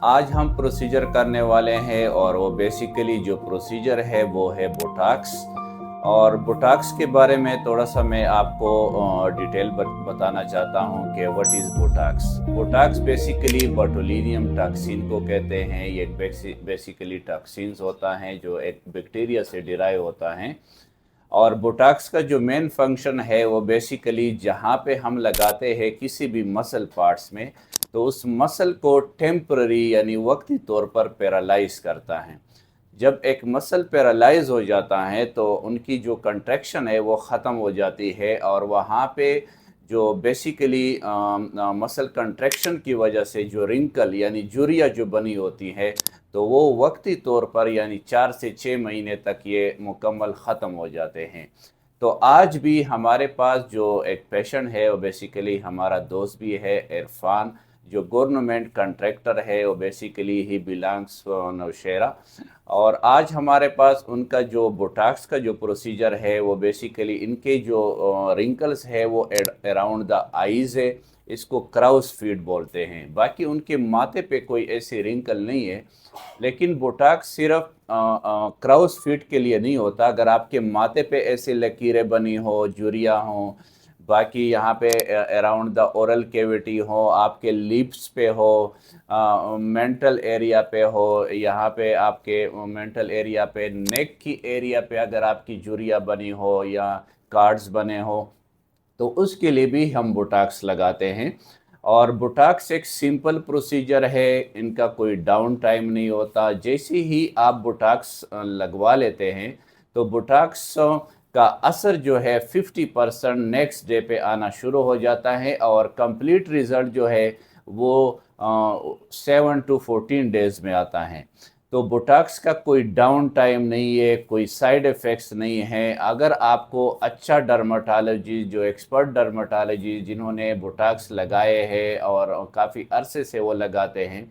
आज हम प्रोसीजर करने वाले हैं और वो बेसिकली जो प्रोसीजर है वो है बोटॉक्स। और बोटॉक्स के बारे में थोड़ा सा मैं आपको डिटेल बताना चाहता हूँ कि what is botox. Botox basically botulinum toxin को कहते हैं। ये बेसिकली टॉक्सिन्स होता है जो एक बैक्टीरिया से डिराइव होता है। और बोटॉक्स का जो मेन फंक्शन है वो बेसिकली जहाँ पे हम लगाते हैं किसी भी मसल पार्ट्स में, तो उस मसल को टेम्पररी यानी वक्ती तौर पर पैरालाइज करता है। जब एक मसल पैरालाइज हो जाता है तो उनकी जो कंट्रैक्शन है वो ख़त्म हो जाती है, और वहाँ पे जो बेसिकली मसल कंट्रैक्शन की वजह से जो रिंकल यानी झुर्रियाँ जो बनी होती है, तो वो वक्ती तौर पर यानी 4 से 6 महीने तक ये मुकम्मल ख़त्म हो जाते हैं। तो आज भी हमारे पास जो एक पेशेंट है वो बेसिकली हमारा दोस्त भी है, इरफान, जो गवर्नमेंट कॉन्ट्रैक्टर है। वो बेसिकली ही बिलोंग्स नौशेरा। और आज हमारे पास उनका जो बोटॉक्स का जो प्रोसीजर है वो बेसिकली इनके जो रिंकल्स है वो अराउंड द आईज़ है। इसको क्राउस फीट बोलते हैं। बाकी उनके माथे पे कोई ऐसी रिंकल नहीं है। लेकिन बोटॉक्स सिर्फ क्राउस फीट के लिए नहीं होता। अगर आपके माथे पे ऐसी लकीरें बनी हो, झुर्रियाँ हों, बाकी यहाँ पे अराउंड द ओरल कैविटी हो, आपके लिप्स पे हो, मेंटल एरिया पे हो, यहाँ पे आपके मेंटल एरिया पे, नेक की एरिया पे अगर आपकी झुर्रियाँ बनी हो या कार्ड्स बने हो, तो उसके लिए भी हम बोटॉक्स लगाते हैं। और बोटॉक्स एक सिंपल प्रोसीजर है, इनका कोई डाउन टाइम नहीं होता। जैसे ही आप बोटॉक्स लगवा लेते हैं तो बोटॉक्स का असर जो है 50% नेक्स्ट डे पे आना शुरू हो जाता है, और कंप्लीट रिजल्ट जो है वो 7 to 14 डेज में आता है। तो बोटॉक्स का कोई डाउन टाइम नहीं है, कोई साइड इफ़ेक्ट्स नहीं है। अगर आपको अच्छा डर्माटोलॉजी, जो एक्सपर्ट डर्माटोलॉजी जिन्होंने बोटॉक्स लगाए हैं और काफ़ी अरसे से वो लगाते हैं,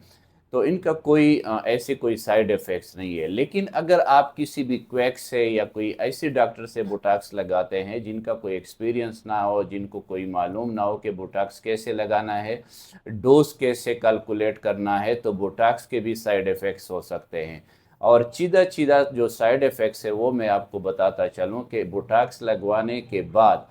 तो इनका कोई ऐसे कोई साइड इफ़ेक्ट्स नहीं है। लेकिन अगर आप किसी भी क्वैक से या कोई ऐसे डॉक्टर से बोटॉक्स लगाते हैं जिनका कोई एक्सपीरियंस ना हो, जिनको कोई मालूम ना हो कि बोटॉक्स कैसे लगाना है, डोज कैसे कैलकुलेट करना है, तो बोटॉक्स के भी साइड इफ़ेक्ट्स हो सकते हैं। और सीधा सीधा जो साइड इफ़ेक्ट्स है वो मैं आपको बताता चलूँ कि बोटॉक्स लगवाने के बाद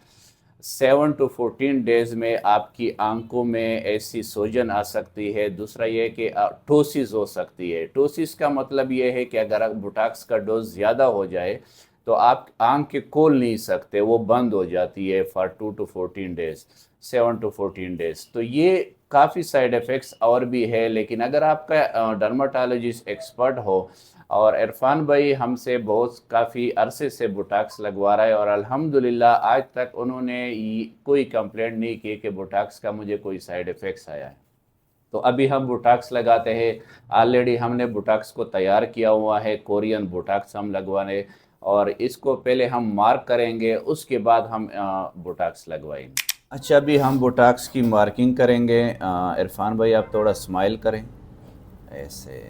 7 to 14 डेज में आपकी आंखों में ऐसी सोजन आ सकती है। दूसरा ये कि टोसिस हो सकती है। टोसिस का मतलब ये है कि अगर बोटॉक्स का डोज ज़्यादा हो जाए तो आप आंख के खोल नहीं सकते, वो बंद हो जाती है for 2 to 14 days, 7 to 14 days. तो ये काफ़ी साइड इफ़ेक्ट्स और भी है। लेकिन अगर आपका डर्माटोलॉजिस्ट एक्सपर्ट हो, और इरफान भाई हमसे बहुत काफ़ी अरसे से बोटॉक्स लगवा रहा है और अल्हम्दुलिल्लाह आज तक उन्होंने कोई कंप्लेंट नहीं की कि बोटॉक्स का मुझे कोई साइड इफ़ेक्ट्स आया है। तो अभी हम बोटॉक्स लगाते हैं। ऑलरेडी हमने बोटॉक्स को तैयार किया हुआ है, कोरियन बोटॉक्स हम लगवाने, और इसको पहले हम मार्क करेंगे, उसके बाद हम बोटॉक्स लगवाएंगे। अच्छा, अभी हम बोटॉक्स की मार्किंग करेंगे। इरफान भाई आप थोड़ा स्माइल करें ऐसे।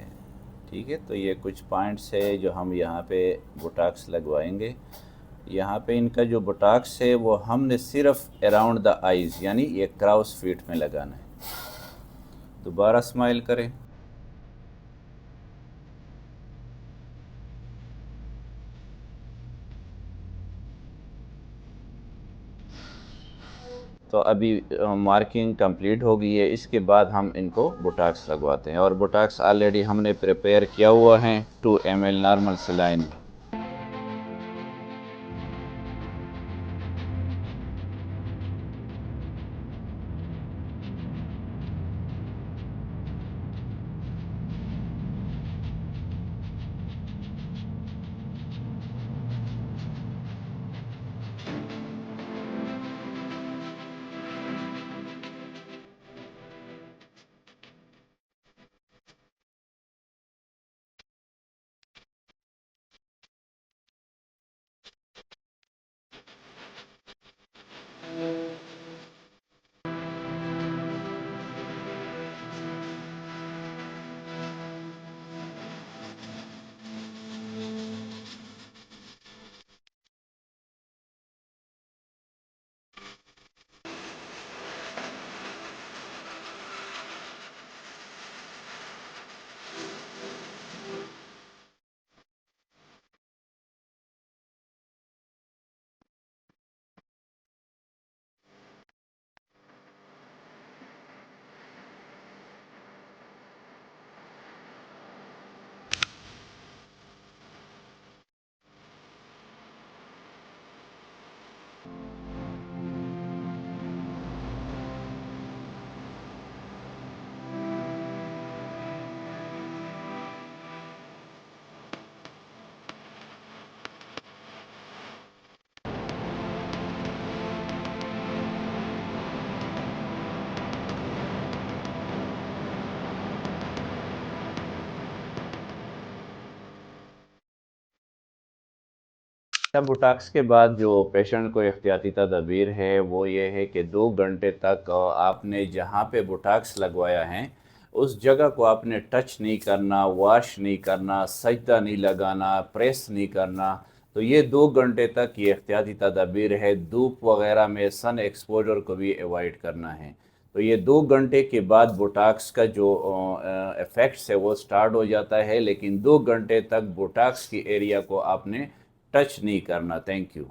ठीक है, तो ये कुछ पॉइंट्स है जो हम यहाँ पे बोटॉक्स लगवाएंगे। यहाँ पे इनका जो बोटॉक्स है वो हमने सिर्फ अराउंड द आइज़ यानी ये क्राउस फीट में लगाना है। दोबारा स्माइल करें। तो अभी मार्किंग कंप्लीट हो गई है। इसके बाद हम इनको बोटॉक्स लगवाते हैं, और बोटॉक्स ऑलरेडी हमने प्रिपेयर किया हुआ है 2 ml नॉर्मल सलाइन। अच्छा, बोटॉक्स के बाद जो पेशेंट को एहतियाती तदबीर है वो ये है कि 2 घंटे तक आपने जहाँ पे बोटॉक्स लगवाया है उस जगह को आपने टच नहीं करना, वॉश नहीं करना, सजदा नहीं लगाना, प्रेस नहीं करना। तो ये 2 घंटे तक ये एहतियाती तदबीर है। धूप वगैरह में सन एक्सपोजर को भी अवॉइड करना है। तो ये 2 घंटे के बाद बोटॉक्स का जो इफ़ेक्ट्स है वो स्टार्ट हो जाता है, लेकिन 2 घंटे तक बोटॉक्स की एरिया को आपने टच नहीं करना। Thank you.